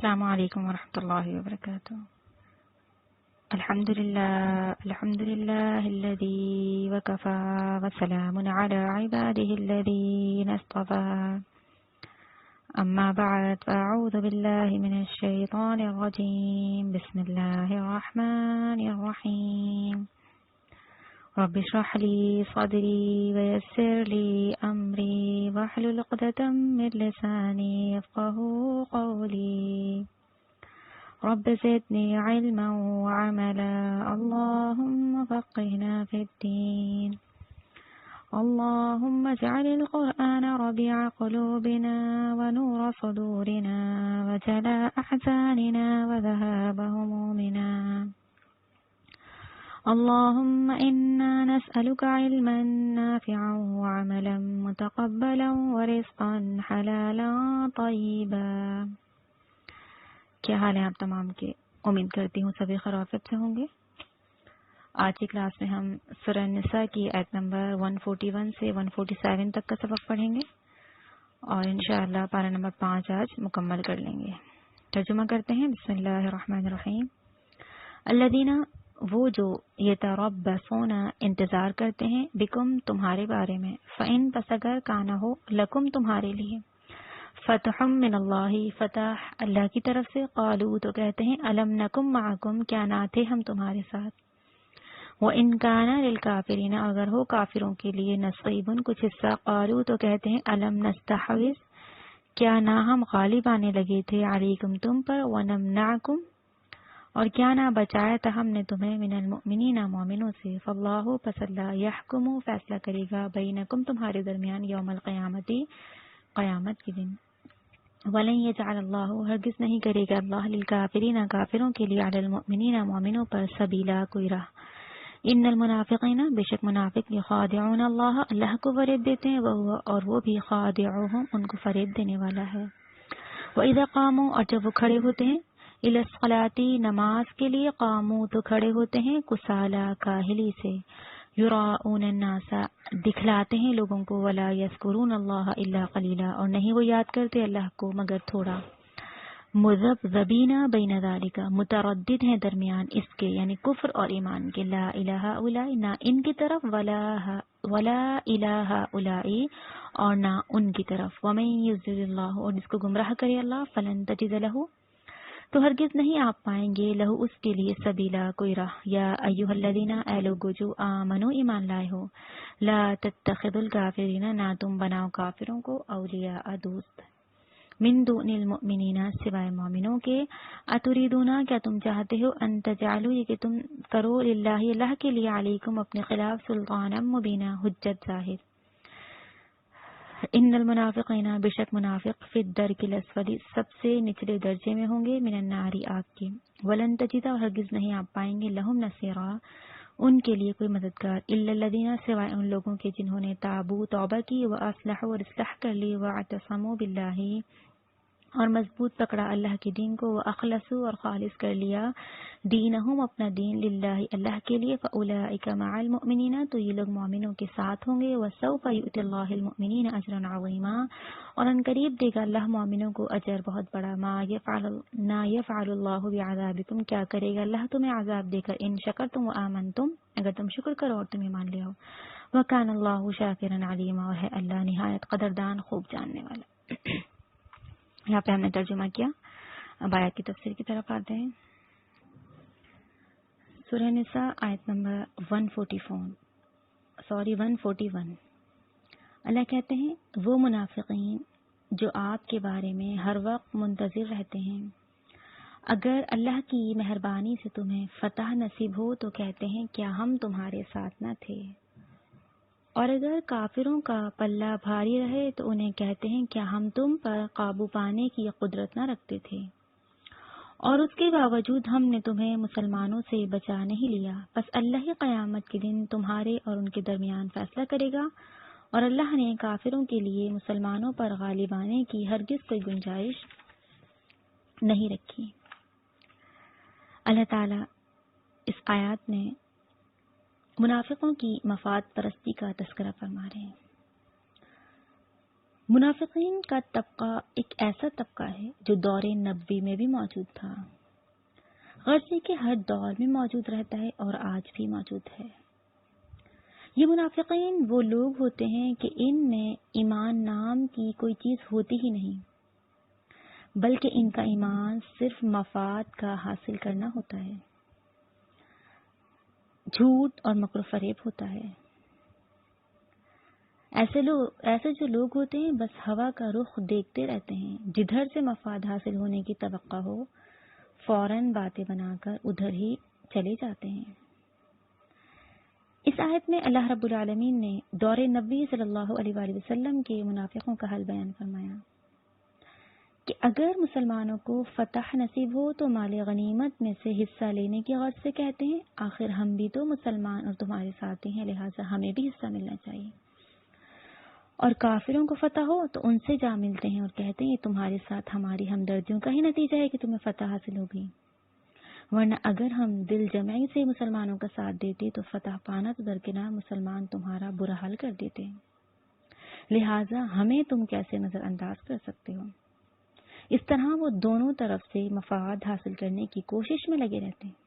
السلام علیکم ورحمۃ اللہ وبرکاتہ۔ الحمد للہ الذی وکفی وسلام علی عباده الذین اصطفی، اما بعد فاعوذ باللہ من الشیطان الرجیم، بسم اللہ الرحمن الرحیم۔ رب اشرح لی صدری ویسر لی امری واحلل عقدۃ من لسانی یفقهوا قولی، رب زدنی علما وعملا، اللهم فقهنا في الدين، اللهم اجعل القرآن ربيع قلوبنا ونور صدورنا وجلاء أحزاننا وذهاب همومنا، اللهم إنا نسألك علما نافعا وعملا متقبلا ورزقا حلالا طيبا۔ کیا حال ہے آپ تمام کے؟ امید کرتی ہوں سبھی خیریت سے ہوں گے۔ آج کی کلاس میں ہم سورہ النساء کی آیت نمبر 141 سے 147 تک کا سبق پڑھیں گے اور انشاءاللہ پارہ نمبر 5 آج مکمل کر لیں گے۔ ترجمہ کرتے ہیں، بسم اللہ الرحمن الرحیم۔ الذین، وہ جو یتربصون انتظار کرتے ہیں، بکم تمہارے بارے میں، فإن پس اگر کانا ہو، لکم تمہارے لیے، فتح من اللہ، فتح اللہ کی طرف سے، قالوا تو کہتے ہیں، الم نکم معکم، کیا نہ تھے ہم تمہارے ساتھ، وإن کان للکافرین، اگر ہو کافروں کے لیے، نصیب کچھ حصہ، قالوا تو کہتے ہیں، الم نستحوذ، کیا نہ ہم غالب آنے لگے تھے، علیکم تم پر، ونمنعکم، اور کیا نہ بچایا تھا ہم نے تمہیں، من المؤمنین مومنوں سے، فاللہ پس اللہ، یحکم فیصلہ کرے گا، بینکم تمہارے درمیان، یوم القیامتی قیامت کے دن، وَلَن يَجْعَلَ اللَّهُ ہرگز نہیں کرے گا اللہ، للکافرین کافروں کے لیے، علی المؤمنین مومنوں پر، سبیلا کوئی راہ، ان المنافقین بے شک منافق، یخادعون اللہ اللہ کو فریب دیتے ہیں، اور وہ بھی خادعوہم ان کو فریب دینے والا ہے، وَإِذَا قَامُوا اور جب وہ کھڑے ہوتے ہیں، إِلَى الصَّلَاةِ نماز کے لیے، قاموا تو کھڑے ہوتے ہیں، کسالى کاہلی سے، یراؤون الناس دکھلاتے ہیں لوگوں کو، ولا یذکرون اللہ الا قلیلا اور نہیں وہ یاد کرتے اللہ کو مگر تھوڑا، مذبذبین بین ذالک متردد ہیں درمیان اس کے یعنی کفر اور ایمان کے، لا الہ الا نہ ان کی طرف، ولا الہ الائی اور نہ ان کی طرف، ومن یضلل اللہ اور جس کو گمراہ کرے اللہ، فلن تجد لہ تو ہرگز نہیں آپ پائیں گے، لہو اس کے لیے، سبیلا کوئی راہ، یا ایھا الذین اے لوگو جو آمنو ایمان لائے ہو، لا تتخذوا الکافرین نہ تم بناؤ کافروں کو، اولیاء دوست، من دون المؤمنین سوائے مومنوں کے، اتریدون کیا تم چاہتے ہو، ان تجعلوا یہ کہ تم کرو، للہ اللہ کے لیے، علیکم اپنے خلاف، سلطانا مبینا حجت ظاہر، ان المنافقین بے شک منافق، فی الدرک الاسفل سب سے نچلے درجے میں ہوں گے، من النار آگ کے، ولن تجد ہرگز نہیں آپ پائیں گے، لہم نصیرا ان کے لیے کوئی مددگار، الا الذین سوائے ان لوگوں کے جنہوں نے تابوا توبہ کی، واصلحوا اور اصلاح کر لی، واعتصموا باللہ اور مضبوط پکڑا اللہ کے دین کو، واخلصوا اور خالص کر لیا، دینہم اپنا دین، للہ اللہ کے لیے، فاولئک مع المؤمنین تو یہ لوگ مومنوں کے ساتھ ہوں گے، وسوف یؤتی اللہ المؤمنین اجرا عظیما اور ان قریب دے گا اللہ مومنوں کو اجر بہت بڑا، ما یفعل اللہ بعذابکم کیا کرے گا اللہ تمہیں عذاب دے کر، ان شکرتم وآمنتم اگر تم شکر کرو اور تم ایمان لے آؤ، وکان اللہ شاکرا علیما اور ہے اللہ نہایت قدردان خوب جاننے والا۔ یہاں پہ ہم نے ترجمہ کیا، اب آیت کی تفسیر کی طرف آتے ہیں۔ سورہ نساء آیت نمبر 141۔ اللہ کہتے ہیں، وہ منافقین جو آپ کے بارے میں ہر وقت منتظر رہتے ہیں، اگر اللہ کی مہربانی سے تمہیں فتح نصیب ہو تو کہتے ہیں کیا ہم تمہارے ساتھ نہ تھے، اور اگر کافروں کا پلہ بھاری رہے تو انہیں کہتے ہیں کیا ہم تم پر قابو پانے کی قدرت نہ رکھتے تھے، اور اس کے باوجود ہم نے تمہیں مسلمانوں سے بچا نہیں لیا، بس اللہ ہی قیامت کے دن تمہارے اور ان کے درمیان فیصلہ کرے گا، اور اللہ نے کافروں کے لیے مسلمانوں پر غالب آنے کی ہرگز کوئی گنجائش نہیں رکھی۔ اللہ تعالیٰ اس آیات میں منافقوں کی مفاد پرستی کا تذکرہ فرما رہے ہیں۔ منافقین کا طبقہ ایک ایسا طبقہ ہے جو دور نبوی میں بھی موجود تھا، غرض کہ ہر دور میں موجود رہتا ہے اور آج بھی موجود ہے۔ یہ منافقین وہ لوگ ہوتے ہیں کہ ان میں ایمان نام کی کوئی چیز ہوتی ہی نہیں، بلکہ ان کا ایمان صرف مفاد کا حاصل کرنا ہوتا ہے، جھوٹ اور مکر و فریب ہوتا ہے۔ ایسے جو لوگ ہوتے ہیں بس ہوا کا رخ دیکھتے رہتے ہیں، جدھر سے مفاد حاصل ہونے کی توقع ہو فوراً باتیں بنا کر ادھر ہی چلے جاتے ہیں۔ اس آیت میں اللہ رب العالمین نے دور نبوی صلی اللہ علیہ وآلہ وسلم کے منافقوں کا حل بیان فرمایا کہ اگر مسلمانوں کو فتح نصیب ہو تو مال غنیمت میں سے حصہ لینے کی غرض سے کہتے ہیں آخر ہم بھی تو مسلمان اور تمہارے ساتھی ہیں، لہٰذا ہمیں بھی حصہ ملنا چاہیے۔ اور کافروں کو فتح ہو تو ان سے جا ملتے ہیں اور کہتے ہیں تمہارے ساتھ ہماری ہمدردیوں کا ہی نتیجہ ہے کہ تمہیں فتح حاصل ہوگی، ورنہ اگر ہم دل جمعی سے مسلمانوں کا ساتھ دیتے تو فتح پانا تو درکنار مسلمان تمہارا برا حال کر دیتے، لہٰذا ہمیں تم کیسے نظر انداز کر سکتے ہو۔ اس طرح وہ دونوں طرف سے مفاد حاصل کرنے کی کوشش میں لگے رہتے ہیں۔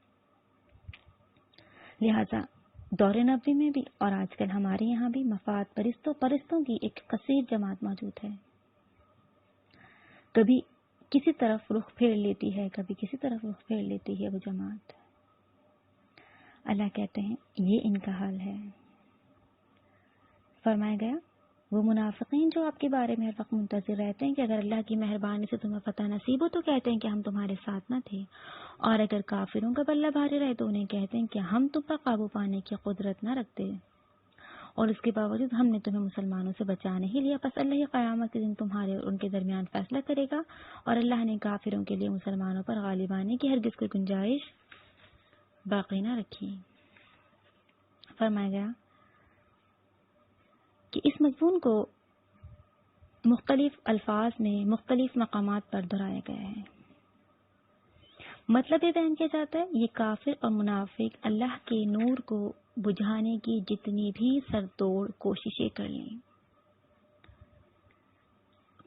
لہٰذا دور نبوی میں بھی اور آج کل ہمارے یہاں بھی مفاد پرستوں کی ایک کثیر جماعت موجود ہے، کبھی کسی طرف رخ پھیر لیتی ہے، کبھی کسی طرف رخ پھیر لیتی ہے وہ جماعت۔ اللہ کہتے ہیں یہ ان کا حال ہے۔ فرمایا گیا وہ منافقین جو آپ کے بارے میں ہر وقت منتظر رہتے ہیں کہ اگر اللہ کی مہربانی سے تمہیں فتح نصیب ہو تو کہتے ہیں کہ ہم تمہارے ساتھ نہ تھے، اور اگر کافروں کا بلہ بھاری رہے تو انہیں کہتے ہیں کہ ہم تم پر قابو پانے کی قدرت نہ رکھتے، اور اس کے باوجود ہم نے تمہیں مسلمانوں سے بچا نہیں لیا، پس اللہ قیامت کے دن تمہارے اور ان کے درمیان فیصلہ کرے گا، اور اللہ نے کافروں کے لیے مسلمانوں پر غالب آنے کی ہرگز کوئی گنجائش باقی نہ رکھی۔ فرمایا گیا کہ اس مضمون کو مختلف الفاظ میں مختلف مقامات پر دہرایا گیا ہے۔ مطلب یہ بیان کیا جاتا ہے یہ کافر اور منافق اللہ کے نور کو بجھانے کی جتنی بھی سر توڑ کوششیں کر لیں،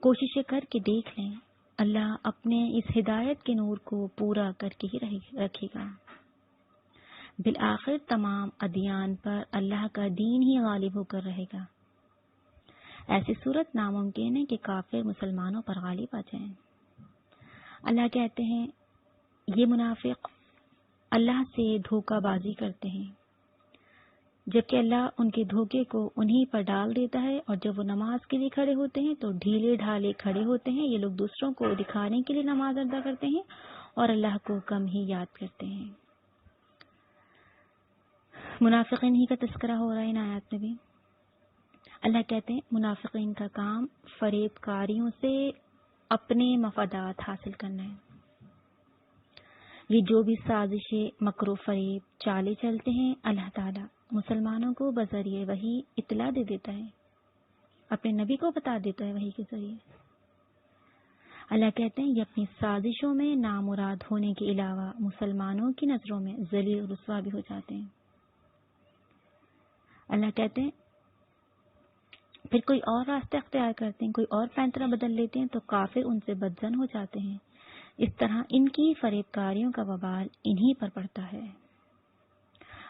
کوششیں کر کے دیکھ لیں، اللہ اپنے اس ہدایت کے نور کو پورا کر کے ہی رکھے گا۔ بالآخر تمام ادیان پر اللہ کا دین ہی غالب ہو کر رہے گا۔ ایسی صورت ناممکن ہے کہ کافر مسلمانوں پر غالب آ جائیں۔ اللہ کہتے ہیں یہ منافق اللہ سے دھوکہ بازی کرتے ہیں، جبکہ اللہ ان کے دھوکے کو انہی پر ڈال دیتا ہے، اور جب وہ نماز کے لیے کھڑے ہوتے ہیں تو ڈھیلے ڈھالے کھڑے ہوتے ہیں۔ یہ لوگ دوسروں کو دکھانے کے لیے نماز ادا کرتے ہیں اور اللہ کو کم ہی یاد کرتے ہیں۔ منافقین ہی کا تذکرہ ہو رہا ہے ان آیات میں بھی۔ اللہ کہتے ہیں منافقین کا کام فریب کاریوں سے اپنے مفادات حاصل کرنا ہے۔ یہ جو بھی سازشیں مکر و فریب چالے چلتے ہیں اللہ تعالیٰ مسلمانوں کو بذریعہ وحی اطلاع دے دیتا ہے، اپنے نبی کو بتا دیتا ہے وحی کے ذریعے۔ اللہ کہتے ہیں یہ اپنی سازشوں میں نامراد ہونے کے علاوہ مسلمانوں کی نظروں میں ذلیل و رسوا بھی ہو جاتے ہیں۔ اللہ کہتے ہیں پھر کوئی اور راستہ اختیار کرتے ہیں، کوئی اور فیصلہ بدل لیتے ہیں تو کافر ان سے بدظن ہو جاتے ہیں۔ اس طرح ان کی فریب کاریوں کا وبال انہی پر پڑتا ہے۔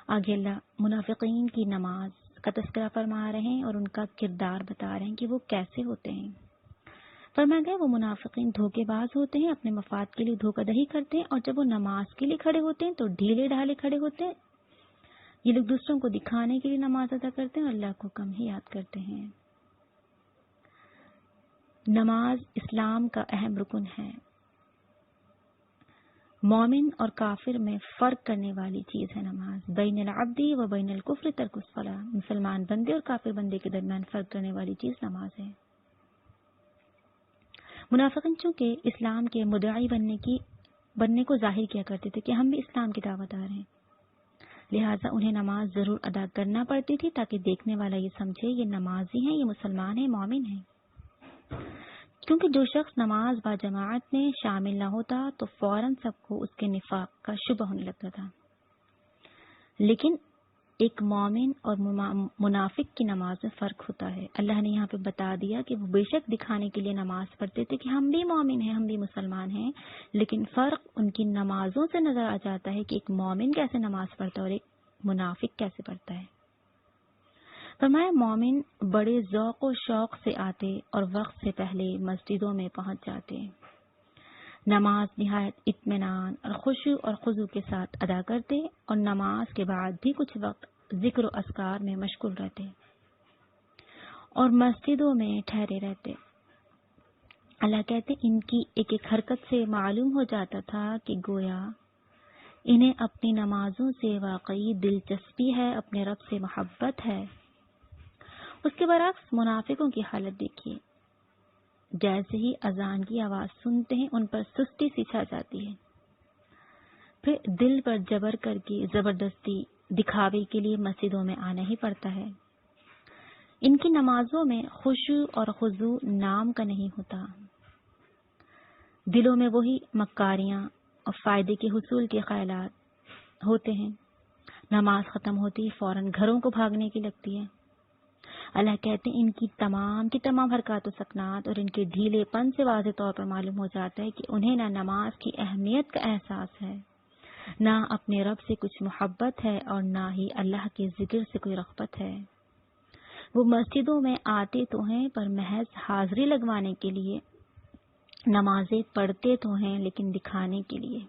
آگے اللہ منافقین کی نماز کا تذکرہ فرما رہے ہیں اور ان کا کردار بتا رہے ہیں کہ وہ کیسے ہوتے ہیں۔ فرمایا گیا وہ منافقین دھوکے باز ہوتے ہیں، اپنے مفاد کے لیے دھوکہ دہی کرتے ہیں، اور جب وہ نماز کے لیے کھڑے ہوتے ہیں تو ڈھیلے ڈھالے کھڑے ہوتے ہیں۔ یہ لوگ دوسروں کو دکھانے کے لیے نماز ادا کرتے ہیں اور اللہ کو کم ہی یاد کرتے ہیں۔ نماز اسلام کا اہم رکن ہے۔ مومن اور کافر میں فرق کرنے والی چیز ہے نماز۔ بین العبد و بین الکفر ترک الصلاۃ، مسلمان بندے اور کافر بندے کے درمیان فرق کرنے والی چیز نماز ہے۔ منافقین چونکہ اسلام کے مدعی بننے کو ظاہر کیا کرتے تھے کہ ہم بھی اسلام کے دعوت دار ہیں، لہٰذا انہیں نماز ضرور ادا کرنا پڑتی تھی تاکہ دیکھنے والا یہ سمجھے یہ نمازی ہیں، یہ مسلمان ہیں، مومن ہیں۔ کیونکہ جو شخص نماز با جماعت میں شامل نہ ہوتا تو فوراً سب کو اس کے نفاق کا شبہ ہونے لگتا تھا، لیکن ایک مومن اور منافق کی نماز میں فرق ہوتا ہے. اللہ نے یہاں پہ بتا دیا کہ وہ بے شک دکھانے کے لیے نماز پڑھتے تھے کہ ہم بھی مومن ہیں، ہم بھی مسلمان ہیں، لیکن فرق ان کی نمازوں سے نظر آ جاتا ہے کہ ایک مومن کیسے نماز پڑھتا ہے اور ایک منافق کیسے پڑھتا ہے. فرمایا مومن بڑے ذوق و شوق سے آتے اور وقت سے پہلے مسجدوں میں پہنچ جاتے، نماز نہایت اطمینان اور خشوع اور خضوع کے ساتھ ادا کرتے اور نماز کے بعد بھی کچھ وقت ذکر و اذکار میں مشغول رہتے اور مسجدوں میں ٹھہرے رہتے. اللہ کہتے ان کی ایک ایک حرکت سے معلوم ہو جاتا تھا کہ گویا انہیں اپنی نمازوں سے واقعی دلچسپی ہے، اپنے رب سے محبت ہے. اس کے برعکس منافقوں کی حالت دیکھیے، جیسے ہی اذان کی آواز سنتے ہیں ان پر سستی سی چھا جاتی ہے، پھر دل پر جبر کر کے زبردستی دکھاوے کے لیے مسجدوں میں آنا ہی پڑتا ہے. ان کی نمازوں میں خشوع اور خضوع نام کا نہیں ہوتا، دلوں میں وہی مکاریاں اور فائدے کے حصول کے خیالات ہوتے ہیں. نماز ختم ہوتی فوراً گھروں کو بھاگنے کی لگتی ہے. اللہ کہتے ہیں ان کی تمام کی تمام حرکات و سکنات اور ان کے ڈھیلے پن سے واضح طور پر معلوم ہو جاتا ہے کہ انہیں نہ نماز کی اہمیت کا احساس ہے، نہ اپنے رب سے کچھ محبت ہے اور نہ ہی اللہ کے ذکر سے کوئی رغبت ہے. وہ مسجدوں میں آتے تو ہیں پر محض حاضری لگوانے کے لیے، نمازیں پڑھتے تو ہیں لیکن دکھانے کے لیے.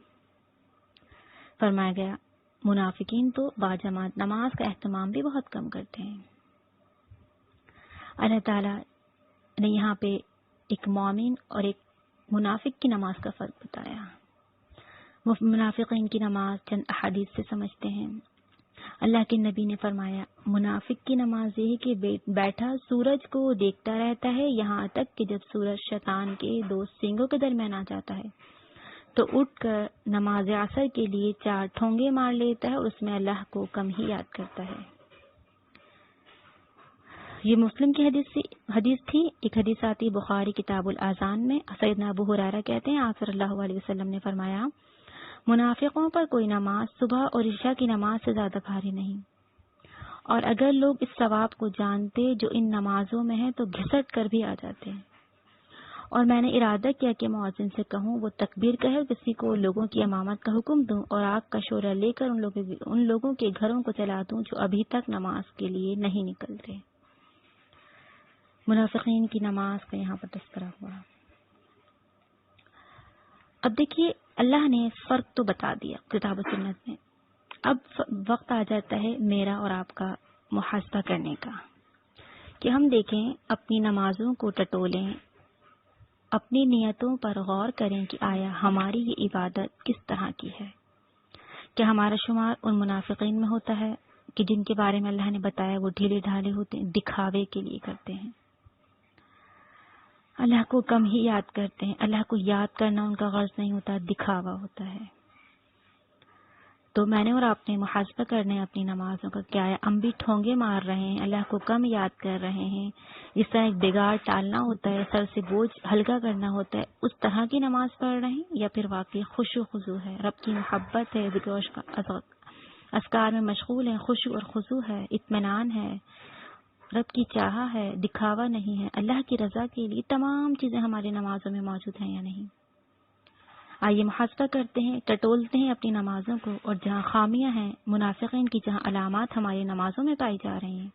فرمایا گیا منافقین تو باجماعت نماز کا اہتمام بھی بہت کم کرتے ہیں. اللہ تعالیٰ نے یہاں پہ ایک مومن اور ایک منافق کی نماز کا فرق بتایا. وہ منافقین کی نماز چند احادیث سے سمجھتے ہیں. اللہ کے نبی نے فرمایا منافق کی نماز یہ ہے کہ بیٹھا سورج کو دیکھتا رہتا ہے یہاں تک کہ جب سورج شیطان کے دو سینگوں کے درمیان آ جاتا ہے تو اٹھ کر نماز عصر کے لیے 4 ٹھونگے مار لیتا ہے اور اس میں اللہ کو کم ہی یاد کرتا ہے. یہ مسلم کی حدیث تھی. ایک حدیث آتی بخاری کتاب الاذان میں. سیدنا ابو ہریرہ کہتے ہیں آپ صلی اللہ علیہ وسلم نے فرمایا منافقوں پر کوئی نماز صبح اور عشاء کی نماز سے زیادہ بھاری نہیں، اور اگر لوگ اس ثواب کو جانتے جو ان نمازوں میں ہے تو گھسٹ کر بھی آ جاتے ہیں. اور میں نے ارادہ کیا کہ مؤذن سے کہوں وہ تکبیر کہے اور کسی کو لوگوں کی امامت کا حکم دوں اور آگ کا شعلہ لے کر ان لوگوں کے گھروں کو جلا دوں جو ابھی تک نماز کے لیے نہیں نکلتے. منافقین کی نماز کا یہاں پر تذکرہ ہوا. اب دیکھیے اللہ نے فرق تو بتا دیا کتاب و سنت میں. اب وقت آ جاتا ہے میرا اور آپ کا محاسبہ کرنے کا کہ ہم دیکھیں اپنی نمازوں کو ٹٹولیں، اپنی نیتوں پر غور کریں کہ آیا ہماری یہ عبادت کس طرح کی ہے. کیا ہمارا شمار ان منافقین میں ہوتا ہے کہ جن کے بارے میں اللہ نے بتایا وہ ڈھیلے ڈھالے ہوتے ہیں، دکھاوے کے لیے کرتے ہیں، اللہ کو کم ہی یاد کرتے ہیں. اللہ کو یاد کرنا ان کا غرض نہیں ہوتا، دکھاوا ہوتا ہے. تو میں نے اور آپ نے محاسبہ کرنا ہے اپنی نمازوں کا. کیا ہے ہم بھی ٹھونگے مار رہے ہیں، اللہ کو کم یاد کر رہے ہیں، اس طرح ایک بگاڑ ٹالنا ہوتا ہے، سر سے بوجھ ہلکا کرنا ہوتا ہے، اس طرح کی نماز پڑھ رہے ہیں، یا پھر واقعی خشوع و خضوع ہے، رب کی محبت ہے، ذکر و اذکار میں مشغول ہے، خشوع اور خضوع ہے، اطمینان ہے، رب کی چاہا ہے، دکھاوا نہیں ہے، اللہ کی رضا کے لیے تمام چیزیں ہماری نمازوں میں موجود ہیں یا نہیں. آئیے محاسبہ کرتے ہیں، ٹٹولتے ہیں اپنی نمازوں کو، اور جہاں خامیاں ہیں منافقین کی، جہاں علامات ہماری نمازوں میں پائی جا رہی ہیں،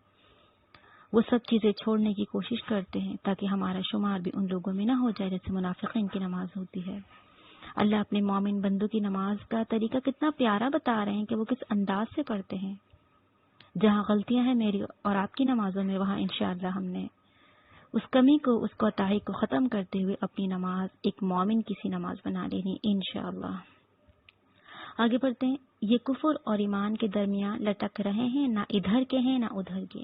وہ سب چیزیں چھوڑنے کی کوشش کرتے ہیں تاکہ ہمارا شمار بھی ان لوگوں میں نہ ہو جائے جیسے منافقین کی نماز ہوتی ہے. اللہ اپنے مومن بندوں کی نماز کا طریقہ کتنا پیارا بتا رہے ہیں کہ وہ کس انداز سے پڑھتے ہیں. جہاں غلطیاں ہیں میری اور آپ کی نمازوں میں، وہاں انشاءاللہ ہم نے اس کمی کو، اس کوتاہی کو ختم کرتے ہوئے اپنی نماز ایک مومن کی سی نماز بنا لینی انشاءاللہ. آگے بڑھتے ہیں. یہ کفر اور ایمان کے درمیان لٹک رہے ہیں، نہ ادھر کے ہیں نہ ادھر کے،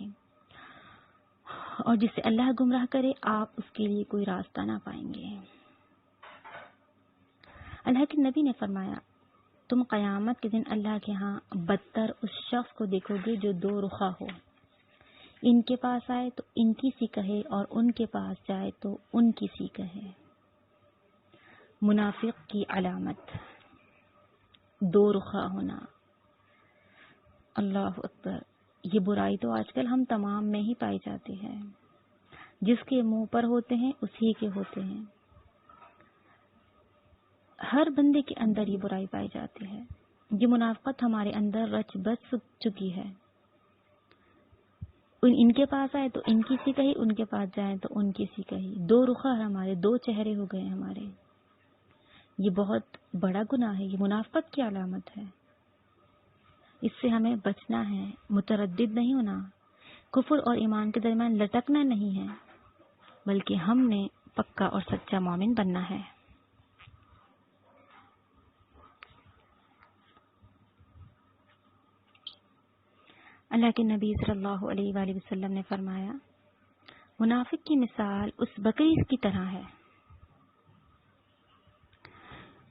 اور جسے اللہ گمراہ کرے آپ اس کے لیے کوئی راستہ نہ پائیں گے. اللہ کے نبی نے فرمایا تم قیامت کے دن اللہ کے ہاں بدتر اس شخص کو دیکھو گے جو 2 رخا ہو، ان کے پاس آئے تو ان کی سی کہے اور ان کے پاس جائے تو ان کی سی کہے. منافق کی علامت 2 رخا ہونا. اللہ اکبر. یہ برائی تو آج کل ہم تمام میں ہی پائی جاتی ہے، جس کے منہ پر ہوتے ہیں اسی کے ہوتے ہیں. ہر بندے کے اندر یہ برائی پائی جاتی ہے. یہ منافقت ہمارے اندر رچ بس چکی ہے. ان کے پاس آئے تو ان کسی کا ہی، ان کے پاس جائیں تو ان کسی کا ہی. دو رخا ہمارے، دو چہرے ہو گئے ہمارے. یہ بہت بڑا گناہ ہے، یہ منافقت کی علامت ہے. اس سے ہمیں بچنا ہے، متردد نہیں ہونا، کفر اور ایمان کے درمیان لٹکنا نہیں ہے، بلکہ ہم نے پکا اور سچا مومن بننا ہے. اللہ کے نبی صلی اللہ علیہ وآلہ وسلم نے فرمایا، منافق کی مثال اس بکری کی طرح ہے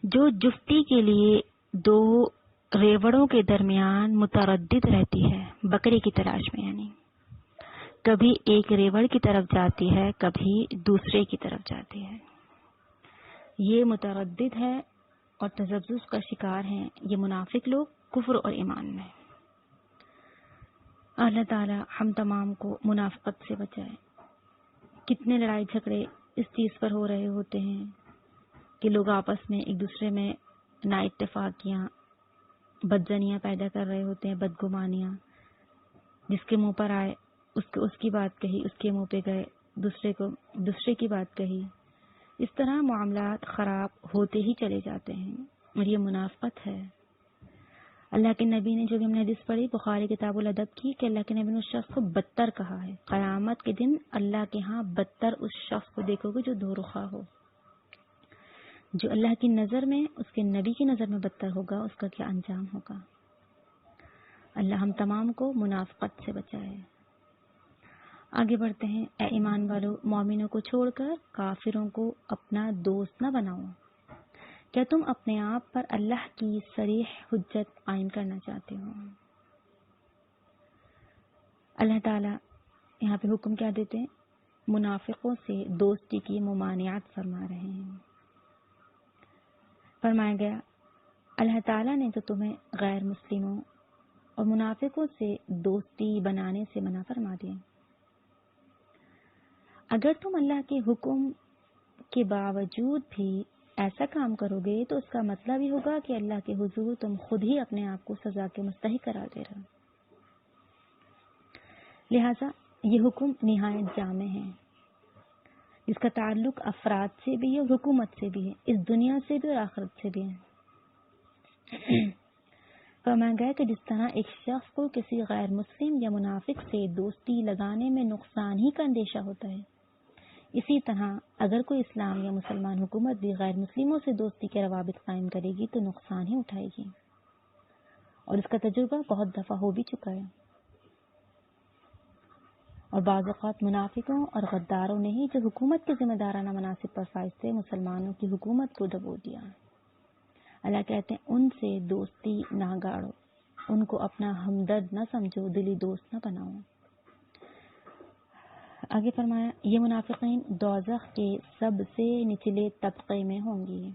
جو جفتی کے لیے دو ریوڑوں کے درمیان متردد رہتی ہے. بکری کی تلاش میں، یعنی کبھی ایک ریوڑ کی طرف جاتی ہے، کبھی دوسرے کی طرف جاتی ہے. یہ متردد ہے اور تذبذب کا شکار ہیں یہ منافق لوگ کفر اور ایمان میں. اللہ تعالی ہم تمام کو منافقت سے بچائے. کتنے لڑائی جھگڑے اس چیز پر ہو رہے ہوتے ہیں کہ لوگ آپس میں ایک دوسرے میں نا اتفاقیاں، بدزنیاں پیدا کر رہے ہوتے ہیں، بدگمانیاں. جس کے منہ پر آئے اس کی بات کہی، اس کے منہ پہ گئے دوسرے کی بات کہی. اس طرح معاملات خراب ہوتے ہی چلے جاتے ہیں اور یہ منافقت ہے. اللہ کے نبی نے جو بھی ہم نے حدیث پڑھی بخاری کتاب الادب کی کہ اللہ کے نبی نے اس شخص کو بدتر کہا ہے. قیامت کے دن اللہ کے ہاں بدتر اس شخص کو دیکھو گے جو دو رخا ہو. جو اللہ کی نظر میں، اس کے نبی کی نظر میں بدتر ہوگا، اس کا کیا انجام ہوگا. اللہ ہم تمام کو منافقت سے بچائے. آگے بڑھتے ہیں. اے ایمان والو، مومنوں کو چھوڑ کر کافروں کو اپنا دوست نہ بناؤ. کیا تم اپنے آپ پر اللہ کی صریح حجت قائم کرنا چاہتے ہو؟ اللہ تعالیٰ یہاں پہ حکم کیا دیتے ہیں؟ منافقوں سے دوستی کی ممانعت فرما رہے ہیں. فرمایا گیا اللہ تعالیٰ نے تو تمہیں غیر مسلموں اور منافقوں سے دوستی بنانے سے منع فرما دیا. اگر تم اللہ کے حکم کے باوجود بھی ایسا کام کرو گے تو اس کا مطلب یہ ہوگا کہ اللہ کے حضور تم خود ہی اپنے آپ کو سزا کے مستحق قرار دے رہے ہو. لہذا یہ حکم نہایت جامع ہے، جس کا تعلق افراد سے بھی ہے اور حکومت سے بھی ہے، اس دنیا سے بھی اور آخرت سے بھی ہے. فرمایا گیا کہ جس طرح ایک شخص کو کسی غیر مسلم یا منافق سے دوستی لگانے میں نقصان ہی کا اندیشہ ہوتا ہے، اسی طرح اگر کوئی اسلام یا مسلمان حکومت بھی غیر مسلموں سے دوستی کے روابط قائم کرے گی تو نقصان ہی اٹھائے گی، اور اس کا تجربہ بہت دفعہ ہو بھی چکا ہے. اور بعض اوقات منافقوں اور غداروں نے ہی جو حکومت کے ذمہ دارانہ مناصب پر فائز سے مسلمانوں کی حکومت کو دبو دیا. اللہ کہتے ہیں ان سے دوستی نہ گاڑو، ان کو اپنا ہمدرد نہ سمجھو، دلی دوست نہ بناؤ. آگے فرمایا یہ منافقین دوزخ کے سب سے نچلے طبقے میں ہوں گی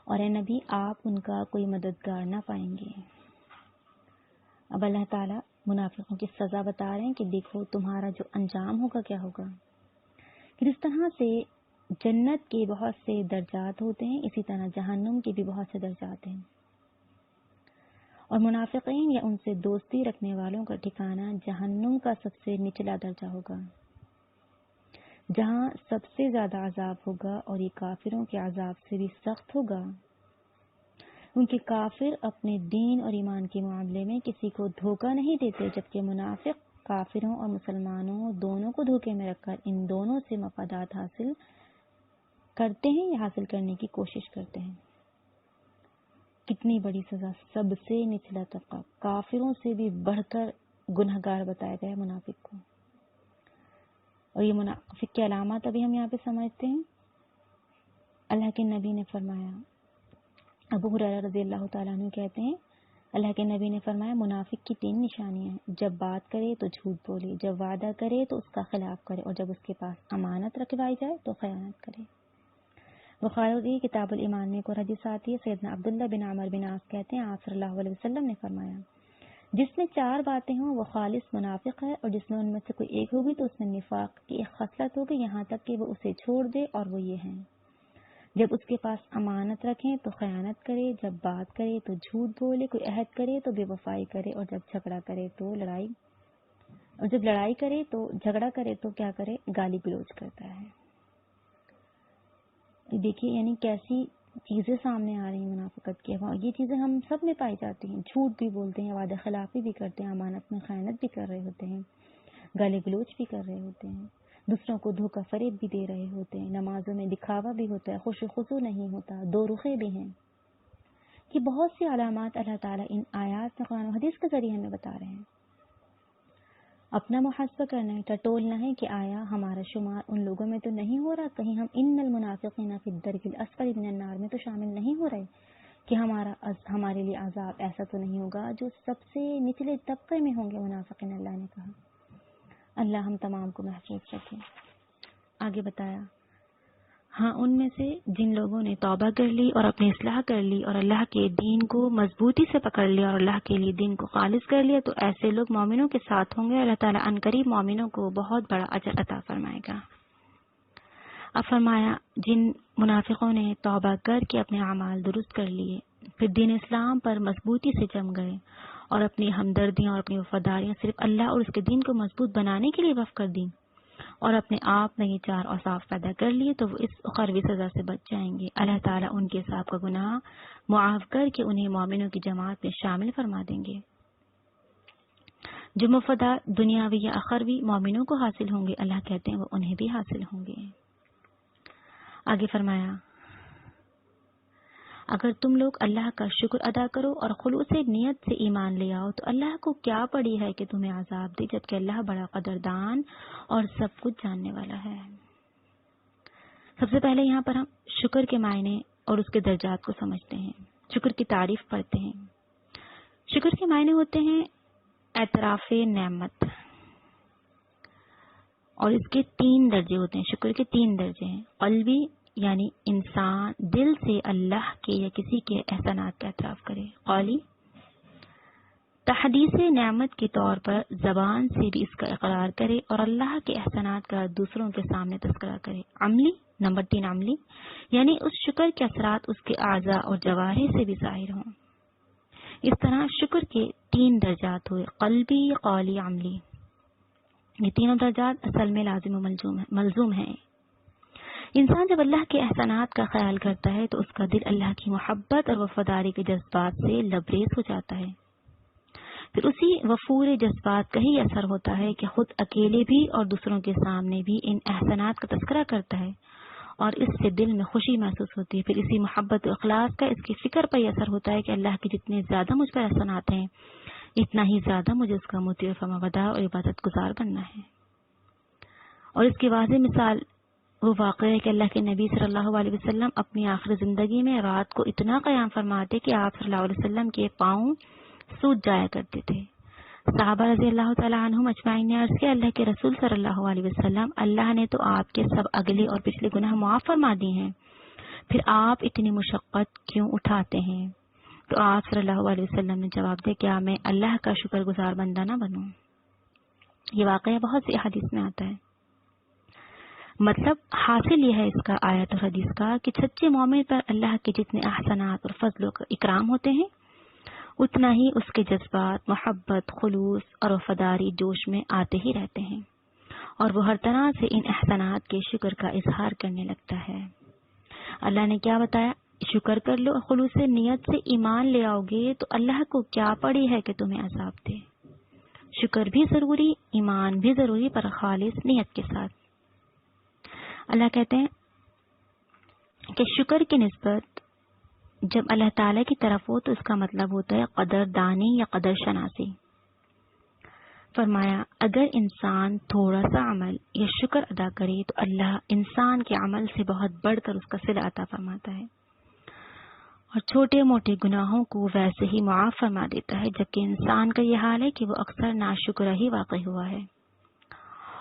اور اے نبی آپ ان کا کوئی مددگار نہ پائیں گے. اب اللہ تعالیٰ منافقوں کی سزا بتا رہے ہیں کہ دیکھو تمہارا جو انجام ہوگا کیا ہوگا. کہ جس طرح سے جنت کے بہت سے درجات ہوتے ہیں اسی طرح جہنم کے بھی بہت سے درجات ہیں، اور منافقین یا ان سے دوستی رکھنے والوں کا ٹھکانہ جہنم کا سب سے نچلا درجہ ہوگا، جہاں سب سے زیادہ عذاب ہوگا، اور یہ کافروں کے عذاب سے بھی سخت ہوگا. کیونکہ کافر اپنے دین اور ایمان کے معاملے میں کسی کو دھوکہ نہیں دیتے، جبکہ منافق کافروں اور مسلمانوں دونوں کو دھوکے میں رکھ کر ان دونوں سے مفادات حاصل کرتے ہیں یا حاصل کرنے کی کوشش کرتے ہیں. کتنی بڑی سزا. سب سے نچلا طبقہ، کافروں سے بھی بڑھ کر گنہگار بتایا گیا منافق کو. اور یہ منافق کی علامات ابھی ہم یہاں پہ سمجھتے ہیں. اللہ کے نبی نے فرمایا، ابو ہریرہ رضی اللہ تعالیٰ عنہ کہتے ہیں اللہ کے نبی نے فرمایا منافق کی 3 نشانیاں ہیں. جب بات کرے تو جھوٹ بولے، جب وعدہ کرے تو اس کا خلاف کرے، اور جب اس کے پاس امانت رکھوائی جائے تو خیانت کرے. بخاری کتاب الایمان میں ایک اور حدیث آتی ہے. سیدنا عبداللہ بن عمر بن عاص کہتے ہیں آپ صلی اللہ علیہ وسلم نے فرمایا جس میں 4 باتیں ہوں وہ خالص منافق ہے، اور جس میں ان میں سے کوئی ایک ہوگی تو اس میں نفاق کی ایک خصلت ہوگی، یہاں تک کہ وہ اسے چھوڑ دے، اور وہ یہ ہیں: جب اس کے پاس امانت رکھیں تو خیانت کرے، جب بات کرے تو جھوٹ بولے، کوئی عہد کرے تو بے وفائی کرے، اور جب لڑائی کرے تو جھگڑا کرے تو کیا کرے؟ گالی گلوچ کرتا ہے۔ دیکھیے یعنی کیسی چیزیں سامنے آ رہی ہیں منافقت کی۔ یہ چیزیں ہم سب میں پائی جاتی ہیں، جھوٹ بھی بولتے ہیں، وعدہ خلافی بھی کرتے ہیں، امانت میں خیانت بھی کر رہے ہوتے ہیں، گالی گلوچ بھی کر رہے ہوتے ہیں، دوسروں کو دھوکہ فریب بھی دے رہے ہوتے ہیں، نمازوں میں دکھاوا بھی ہوتا ہے، خوش و خضوع نہیں ہوتا، دو رخے بھی ہیں۔ یہ بہت سی علامات اللہ تعالیٰ ان آیات میں قرآن و حدیث کے ذریعے ہمیں بتا رہے ہیں۔ اپنا محاسبہ کرنا ہے، ٹٹولنا ہے کہ آیا ہمارا شمار ان لوگوں میں تو نہیں ہو رہا، کہیں ہم ان المنافقین فی الدرک الاسفل من النار میں تو شامل نہیں ہو رہے، کہ ہمارے لیے عذاب ایسا تو نہیں ہوگا جو سب سے نچلے طبقے میں ہوں گے منافقین۔ اللہ نے کہا اللہ ہم تمام کو محفوظ رکھے۔ آگے بتایا ہاں ان میں سے جن لوگوں نے توبہ کر لی اور اپنی اصلاح کر لی اور اللہ کے دین کو مضبوطی سے پکڑ لیا اور اللہ کے لیے دین کو خالص کر لیا تو ایسے لوگ مومنوں کے ساتھ ہوں گے، اللہ تعالیٰ عنقریب مومنوں کو بہت بڑا اجر عطا فرمائے گا۔ اب فرمایا جن منافقوں نے توبہ کر کے اپنے اعمال درست کر لیے، پھر دین اسلام پر مضبوطی سے جم گئے اور اپنی ہمدردیاں اور اپنی وفاداریاں صرف اللہ اور اس کے دین کو مضبوط بنانے کے لیے وقف کر دیں اور اپنے آپ میں یہ 4 اوصاف پیدا کر لیے تو وہ اس اخروی سزا سے بچ جائیں گے۔ اللہ تعالیٰ ان کے سب کا گناہ معاف کر کے انہیں مومنوں کی جماعت میں شامل فرما دیں گے۔ جو مفادات دنیاوی یا اخروی مومنوں کو حاصل ہوں گے، اللہ کہتے ہیں وہ انہیں بھی حاصل ہوں گے۔ آگے فرمایا اگر تم لوگ اللہ کا شکر ادا کرو اور خلوص نیت سے ایمان لے آؤ تو اللہ کو کیا پڑی ہے کہ تمہیں عذاب دے، جبکہ اللہ بڑا قدردان اور سب کچھ جاننے والا ہے۔ سب سے پہلے یہاں پر ہم شکر کے معنی اور اس کے درجات کو سمجھتے ہیں، شکر کی تعریف پڑھتے ہیں۔ شکر کے معنی ہوتے ہیں اعتراف نعمت، اور اس کے 3 درجے ہوتے ہیں۔ شکر کے 3 درجے ہیں: قلبی یعنی انسان دل سے اللہ کے یا کسی کے احسانات کا اعتراف کرے، قولی تحدیث نعمت کے طور پر زبان سے بھی اس کا اقرار کرے اور اللہ کے احسانات کا دوسروں کے سامنے تذکرہ کرے، عملی نمبر 3 عملی یعنی اس شکر کے اثرات اس کے اعضاء اور جوارح سے بھی ظاہر ہوں۔ اس طرح شکر کے 3 درجات ہوئے، قلبی، قولی، عملی۔ یہ تینوں درجات اصل میں لازم و ملزوم ہیں۔ انسان جب اللہ کے احسانات کا خیال کرتا ہے تو اس کا دل اللہ کی محبت اور وفاداری کے جذبات سے لبریز ہو جاتا ہے۔ پھر اسی وفور جذبات کا ہی اثر ہوتا ہے کہ خود اکیلے بھی اور دوسروں کے سامنے بھی ان احسانات کا تذکرہ کرتا ہے اور اس سے دل میں خوشی محسوس ہوتی ہے۔ پھر اسی محبت و اخلاص کا اس کی فکر پر یہ اثر ہوتا ہے کہ اللہ کے جتنے زیادہ مجھ پر احسانات ہیں اتنا ہی زیادہ مجھے اس کا مطیع و فرمانبردار اور عبادت گزار بننا ہے۔ اور اس کی واضح مثال وہ واقعہ ہے کہ اللہ کے نبی صلی اللہ علیہ وسلم اپنی آخری زندگی میں رات کو اتنا قیام فرماتے کہ آپ صلی اللہ علیہ وسلم کے پاؤں سوج جایا کرتے تھے۔ صحابہ رضی اللہ تعالیٰ عنہم اجمعین نے عرض کیا، اللہ کے رسول صلی اللہ علیہ وسلم، اللہ نے تو آپ کے سب اگلے اور پچھلے گناہ معاف فرما دیے ہیں، پھر آپ اتنی مشقت کیوں اٹھاتے ہیں؟ تو آپ صلی اللہ علیہ وسلم نے جواب دیا، کیا میں اللہ کا شکر گزار بندہ نہ بنوں؟ یہ واقعہ بہت سی حدیث میں آتا ہے۔ مطلب حاصل یہ ہے اس کا آیت اور حدیث کا کہ سچے مومن پر اللہ کے جتنے احسانات اور فضل و اکرام ہوتے ہیں اتنا ہی اس کے جذبات، محبت، خلوص اور وفاداری جوش میں آتے ہی رہتے ہیں اور وہ ہر طرح سے ان احسانات کے شکر کا اظہار کرنے لگتا ہے۔ اللہ نے کیا بتایا؟ شکر کر لو اور خلوص نیت سے ایمان لے آؤ گے تو اللہ کو کیا پڑی ہے کہ تمہیں عذاب دے۔ شکر بھی ضروری، ایمان بھی ضروری، پر خالص نیت کے ساتھ۔ اللہ کہتے ہیں کہ شکر کی نسبت جب اللہ تعالیٰ کی طرف ہو تو اس کا مطلب ہوتا ہے قدر دانی یا قدر شناسی۔ فرمایا اگر انسان تھوڑا سا عمل یا شکر ادا کرے تو اللہ انسان کے عمل سے بہت بڑھ کر اس کا صلہ عطا فرماتا ہے اور چھوٹے موٹے گناہوں کو ویسے ہی معاف فرما دیتا ہے، جبکہ انسان کا یہ حال ہے کہ وہ اکثر ناشکرہ ہی واقع ہوا ہے،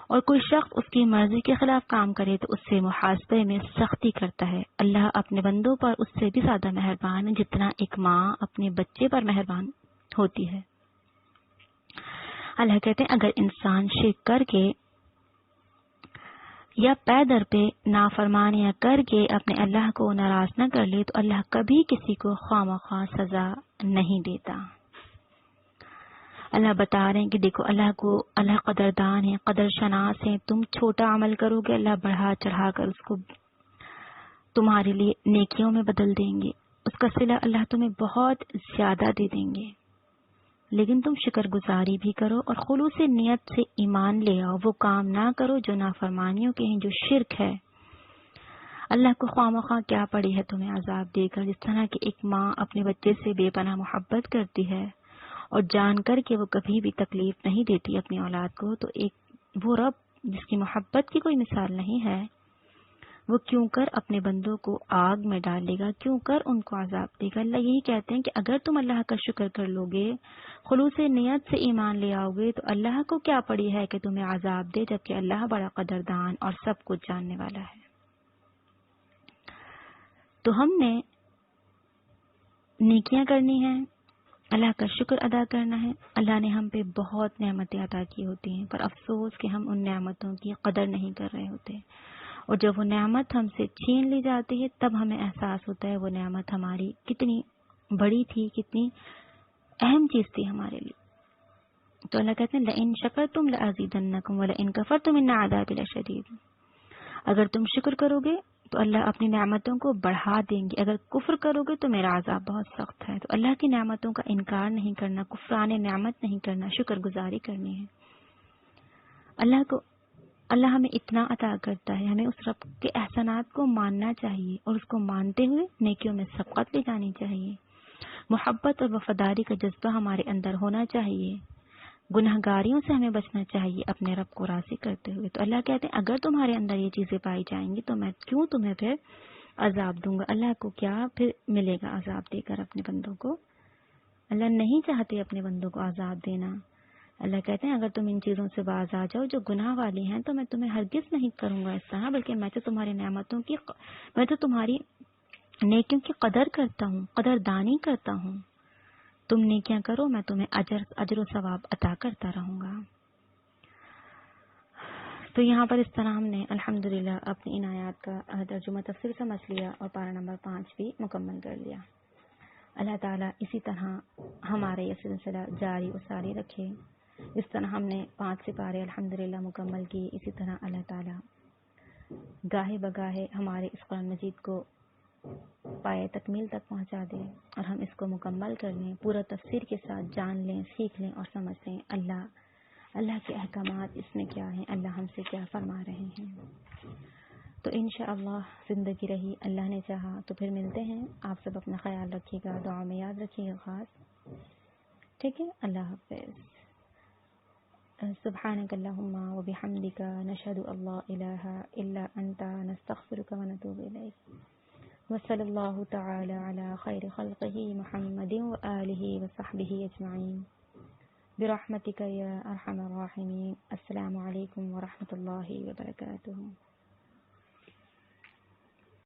اور کوئی شخص اس کی مرضی کے خلاف کام کرے تو اس سے محاسبے میں سختی کرتا ہے۔ اللہ اپنے بندوں پر اس سے بھی زیادہ مہربان ہے جتنا ایک ماں اپنے بچے پر مہربان ہوتی ہے۔ اللہ کہتے ہیں اگر انسان شرک کر کے یا پے در پہ نافرمانیاں کر کے اپنے اللہ کو ناراض نہ کر لے تو اللہ کبھی کسی کو خواہ سزا نہیں دیتا. اللہ بتا رہے ہیں کہ دیکھو اللہ قدردان ہے، قدر شناس ہے. تم چھوٹا عمل کرو گے اللہ بڑھا چڑھا کر اس کو تمہارے لیے نیکیوں میں بدل دیں گے، اس کا صلہ اللہ تمہیں بہت زیادہ دے دیں گے. لیکن تم شکر گزاری بھی کرو اور خلوص نیت سے ایمان لے آؤ. وہ کام نہ کرو جو نافرمانیوں کے ہیں، جو شرک ہے. اللہ کو خواہ مخواہ کیا پڑی ہے تمہیں عذاب دے کر. جس طرح کہ ایک ماں اپنے بچے سے بے پناہ محبت کرتی ہے اور جان کر کے وہ کبھی بھی تکلیف نہیں دیتی اپنی اولاد کو، تو ایک وہ رب جس کی محبت کی کوئی مثال نہیں ہے، وہ کیوں کر اپنے بندوں کو آگ میں ڈالے گا، کیوں کر ان کو عذاب دے گا. اللہ یہی کہتے ہیں کہ اگر تم اللہ کا شکر کر لو گے، خلوص نیت سے ایمان لے آؤ گے، تو اللہ کو کیا پڑی ہے کہ تمہیں عذاب دے، جبکہ اللہ بڑا قدردان اور سب کچھ جاننے والا ہے. تو ہم نے نیکیاں کرنی ہیں، اللہ کا شکر ادا کرنا ہے. اللہ نے ہم پہ بہت نعمتیں عطا کی ہوتی ہیں، پر افسوس کہ ہم ان نعمتوں کی قدر نہیں کر رہے ہوتے، اور جب وہ نعمت ہم سے چھین لی جاتی ہے تب ہمیں احساس ہوتا ہے وہ نعمت ہماری کتنی بڑی تھی، کتنی اہم چیز تھی ہمارے لیے. تو اللہ کہتے ہیں لئن شکرتم لأزیدنکم ولئن کفرتم ان عذابی لشدید. اگر تم شکر کرو گے تو اللہ اپنی نعمتوں کو بڑھا دیں گے، اگر کفر کرو گے تو میرا عذاب بہت سخت ہے. تو اللہ کی نعمتوں کا انکار نہیں کرنا، کفران نعمت نہیں کرنا، شکر گزاری کرنی ہے. اللہ ہمیں اتنا عطا کرتا ہے، ہمیں اس رب کے احسانات کو ماننا چاہیے اور اس کو مانتے ہوئے نیکیوں میں سبقت لے جانی چاہیے. محبت اور وفاداری کا جذبہ ہمارے اندر ہونا چاہیے. گناہگاریوں سے ہمیں بچنا چاہیے اپنے رب کو راضی کرتے ہوئے. تو اللہ کہتے ہیں اگر تمہارے اندر یہ چیزیں پائی جائیں گی تو میں کیوں تمہیں پھر عذاب دوں گا. اللہ کو کیا پھر ملے گا عذاب دے کر اپنے بندوں کو؟ اللہ نہیں چاہتے اپنے بندوں کو عذاب دینا. اللہ کہتے ہیں اگر تم ان چیزوں سے باز آ جاؤ جو گناہ والی ہیں تو میں تمہیں ہرگز نہیں کروں گا اس طرح، بلکہ میں تو تمہاری نیکیوں کی قدر کرتا ہوں، قدردانی کرتا ہوں. تم نیکیاں کرو، میں تمہیں اجر و ثواب عطا کرتا رہوں گا. تو یہاں پر اس طرح ہم نے الحمدللہ اپنی ان آیات کا ترجمہ تفسیر سمجھ لیا اور پارہ نمبر 5 بھی مکمل کر لیا. اللہ تعالیٰ اسی طرح ہمارے یہ سلسلہ جاری و ساری رکھے. اس طرح ہم نے 5 سپارے الحمدللہ مکمل کی. اسی طرح اللہ تعالیٰ گاہے بگاہے ہمارے اس قرآن مجید کو پائے تکمیل تک پہنچا دیں اور ہم اس کو مکمل کر لیں، پورا تفسیر کے ساتھ جان لیں، سیکھ لیں اور سمجھ لیں اللہ کے احکامات اس میں کیا ہیں، اللہ ہم سے کیا فرما رہے ہیں. تو انشاءاللہ زندگی رہی، اللہ نے چاہا تو پھر ملتے ہیں. آپ سب اپنا خیال رکھیے گا، دعا میں یاد رکھیے گا خاص. ٹھیک ہے، اللہ حافظ. سبحانک اللہم و بحمدک نشہد ان لا الہ الا انت نستغفرک و نتوب الیک. وصلی اللہ تعالی علی خیر خلقہ محمد و آلہ و صحبہ اجمعین برحمتک یا ارحم الراحمین. السلام علیکم و رحمۃ اللہ وبرکاتہ.